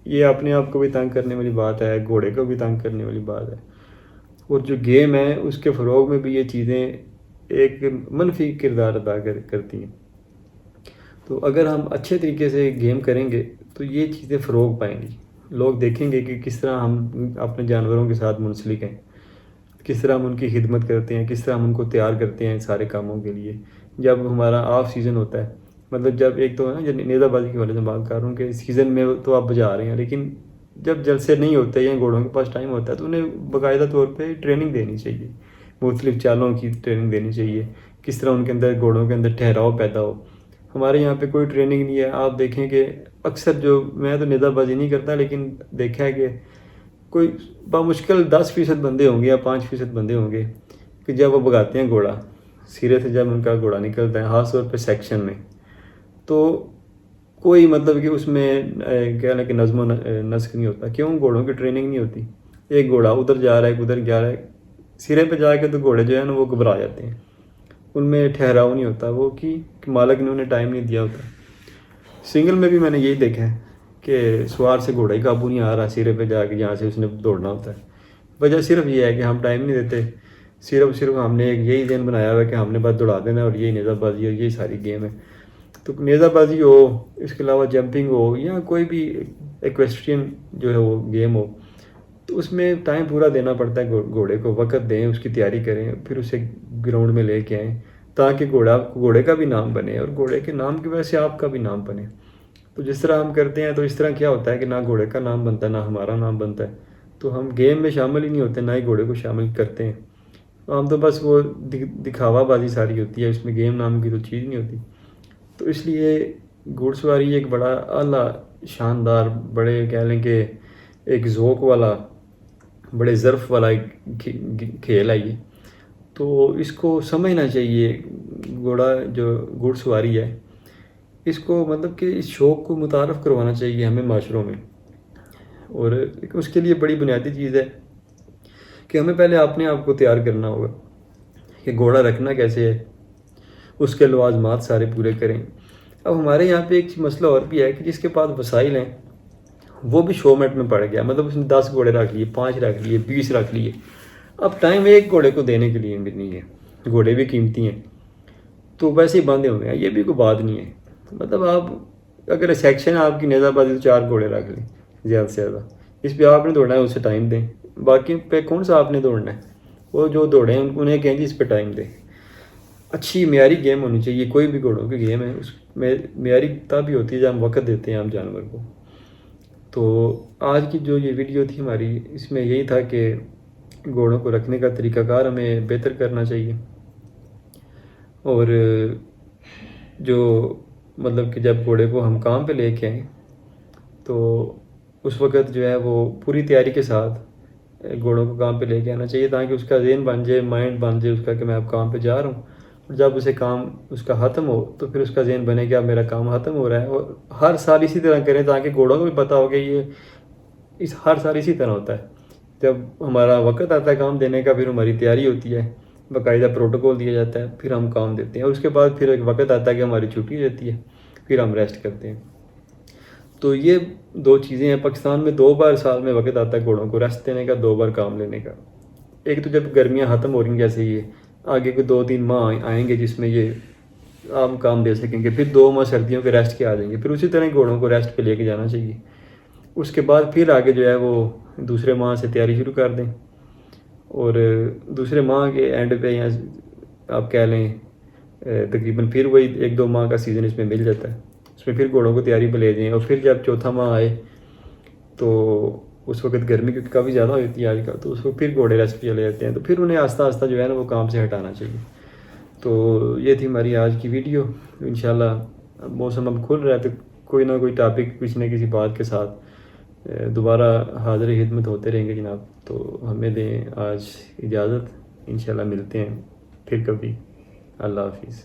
یہ اپنے آپ کو بھی تنگ کرنے والی بات ہے، گھوڑے کو بھی تنگ کرنے والی بات ہے. اور جو گیم ہے اس کے فروغ میں بھی یہ چیزیں ایک منفی کردار ادا کرتی ہیں. تو اگر ہم اچھے طریقے سے گیم کریں گے تو یہ چیزیں فروغ پائیں گی. لوگ دیکھیں گے کہ کس طرح ہم اپنے جانوروں کے ساتھ منسلک ہیں، کس طرح ہم ان کی خدمت کرتے ہیں، کس طرح ہم ان کو تیار کرتے ہیں سارے کاموں کے لیے. جب ہمارا آف سیزن ہوتا ہے، مطلب جب ایک تو ہے نا جب نیزہ بازی کے والے سے بات کر رہا ہوں کہ سیزن میں تو آپ بجا رہے ہیں، لیکن جب جلسے نہیں ہوتے یا گھوڑوں کے پاس ٹائم ہوتا ہے تو انہیں باقاعدہ طور پہ ٹریننگ دینی چاہیے، مختلف چالوں کی ٹریننگ دینی چاہیے، کس طرح ان کے اندر گھوڑوں کے اندر ٹھہراؤ پیدا ہو. ہمارے یہاں پہ کوئی ٹریننگ نہیں ہے. آپ دیکھیں کہ اکثر جو میں تو نیزہ بازی نہیں کرتا، لیکن دیکھا ہے کہ کوئی بامشکل 10% بندے ہوں گے یا 5% بندے ہوں گے کہ جب وہ بگاتے ہیں گھوڑا، سرے سے جب ان کا گھوڑا نکلتا ہے خاص طور پہ سیکشن میں، تو کوئی مطلب کہ اس میں کہہ لیں کہ نظم و نسق نہیں ہوتا. کیوں؟ گھوڑوں کی ٹریننگ نہیں ہوتی. ایک گھوڑا ادھر جا رہا ہے ادھر جا رہا ہے، سرے پہ جا کے تو گھوڑے جو ہے نا وہ گھبرا جاتے ہیں، ان میں ٹھہراؤ نہیں ہوتا، وہ کہ مالک نے انہیں ٹائم نہیں دیا ہوتا. سنگل میں بھی میں نے یہی دیکھا ہے کہ سوار سے گھوڑا ہی قابو نہیں آ رہا سرے پہ جا کے جہاں سے اس نے دوڑنا ہوتا ہے. وجہ صرف یہ ہے کہ ہم ٹائم نہیں دیتے. صرف ہم نے ایک یہی ذہن بنایا ہوا ہے کہ ہم نے بس دوڑا دینا اور یہی نیزہ بازی اور یہی ساری گیم ہے. تو نیزہ بازی ہو، اس کے علاوہ جمپنگ ہو، یا کوئی بھی ایکویسٹرین جو ہے وہ گیم ہو، تو اس میں ٹائم پورا دینا پڑتا ہے. گھوڑے کو وقت دیں، اس کی تیاری کریں، پھر اسے گراؤنڈ میں لے کے آئیں تاکہ گھوڑے کا بھی نام بنے اور گھوڑے کے نام کی وجہ سے آپ کا بھی نام بنے. تو جس طرح ہم کرتے ہیں تو اس طرح کیا ہوتا ہے کہ نہ گھوڑے کا نام بنتا ہے نہ ہمارا نام بنتا ہے. تو ہم گیم میں شامل ہی نہیں ہوتے، نہ ہی گھوڑے کو شامل کرتے ہیں. ہم تو بس وہ دکھاوا بازی ساری ہوتی ہے، اس میں گیم نام کی تو چیز نہیں ہوتی. تو اس لیے گھوڑ سواری ایک بڑا اعلیٰ شاندار، بڑے کہہ لیں کہ ایک ذوق والا، بڑے ظرف والا ایک کھیل ہے یہ. تو اس کو سمجھنا چاہیے. گھوڑ سواری ہے، اس کو مطلب کہ اس شوق کو متعارف کروانا چاہیے ہمیں معاشروں میں. اور اس کے لیے بڑی بنیادی چیز ہے کہ ہمیں پہلے اپنے آپ کو تیار کرنا ہوگا کہ گھوڑا رکھنا کیسے ہے، اس کے لوازمات سارے پورے کریں۔ اب ہمارے یہاں پہ ایک مسئلہ اور بھی ہے کہ جس کے پاس وسائل ہیں وہ بھی شومنٹ میں پڑ گیا، مطلب اس نے 10 گھوڑے رکھ لیے، 5 رکھ لیے، 20 رکھ لیے، اب ٹائم ایک گھوڑے کو دینے کے لیے بھی نہیں ہے، گھوڑے بھی قیمتی ہیں تو ویسے ہی باندھے ہوئے ہیں، یہ بھی کوئی بات نہیں ہے۔ مطلب آپ اگر سیکشن آپ کی نظر بازی تو 4 گھوڑے رکھ لیں زیادہ سے زیادہ، اس پہ آپ نے دوڑنا ہے اسے ٹائم دیں، باقی پہ کون سا آپ نے دوڑنا ہے، وہ جو دوڑیں انہیں کہیں جی اس پہ ٹائم دیں۔ اچھی معیاری گیم ہونی چاہیے، کوئی بھی گھوڑوں کی گیم ہے اس میں معیاری تب ہی ہوتی ہے جب ہم وقت دیتے ہیں ہم جانور کو۔ تو آج کی جو یہ ویڈیو تھی ہماری، اس میں یہی تھا کہ گھوڑوں کو رکھنے کا طریقہ کار ہمیں بہتر کرنا چاہیے، اور جو مطلب کہ جب گھوڑے کو ہم کام پہ لے کے آئیں تو اس وقت جو ہے وہ پوری تیاری کے ساتھ گھوڑوں کو کام پہ لے کے آنا چاہیے تاکہ اس کا ذہن بن جائے، مائنڈ بن جائے اس کا کہ میں اب کام پہ جا رہا ہوں، اور جب اسے کام اس کا ختم ہو تو پھر اس کا ذہن بنے کہ اب میرا کام ختم ہو رہا ہے۔ اور ہر سال اسی طرح کریں تاکہ گھوڑوں کو بھی پتہ ہو کہ یہ ہر سال اسی طرح ہوتا ہے، جب ہمارا وقت آتا ہے کام دینے کا پھر ہماری تیاری ہوتی ہے، باقاعدہ پروٹوکول دیا جاتا ہے، پھر ہم کام دیتے ہیں، اور اس کے بعد پھر ایک وقت آتا ہے کہ ہماری چھٹی رہتی ہے، پھر ہم ریسٹ کرتے ہیں۔ تو یہ 2 چیزیں ہیں، پاکستان میں 2 بار سال میں وقت آتا ہے گھوڑوں کو ریسٹ دینے کا، 2 بار کام لینے کا۔ ایک تو جب گرمیاں ختم ہو رہی ہیں، جیسے یہ آگے کے 2-3 ماہ آئیں گے جس میں یہ عام کام دے سکیں گے، پھر 2 ماہ سردیوں کے ریسٹ کے آ جائیں گے، پھر اسی طرح گھوڑوں کو ریسٹ پہ لے کے جانا چاہیے۔ اس کے بعد پھر آگے جو ہے وہ دوسرے ماہ سے تیاری شروع کر دیں، اور دوسرے ماہ کے اینڈ پہ یا آپ کہہ لیں تقریباً پھر وہی 1-2 ماہ کا سیزن اس میں مل جاتا ہے، اس میں پھر گھوڑوں کو تیاری پہ لے جائیں، اور پھر جب چوتھا ماہ آئے تو اس وقت گرمی کیونکہ کافی زیادہ ہوتی ہے آج کل، تو اس کو پھر گھوڑے ریسٹ پہ چلے جاتے ہیں، تو پھر انہیں آہستہ آہستہ جو ہے نا وہ کام سے ہٹانا چاہیے۔ تو یہ تھی ہماری آج کی ویڈیو۔ انشاءاللہ موسم اب کھل رہا ہے تو کوئی نہ کوئی ٹاپک کسی نہ کسی بات کے ساتھ دوبارہ حاضر خدمت ہوتے رہیں گے جناب۔ تو ہمیں دیں آج اجازت، انشاءاللہ ملتے ہیں پھر کبھی۔ اللہ حافظ۔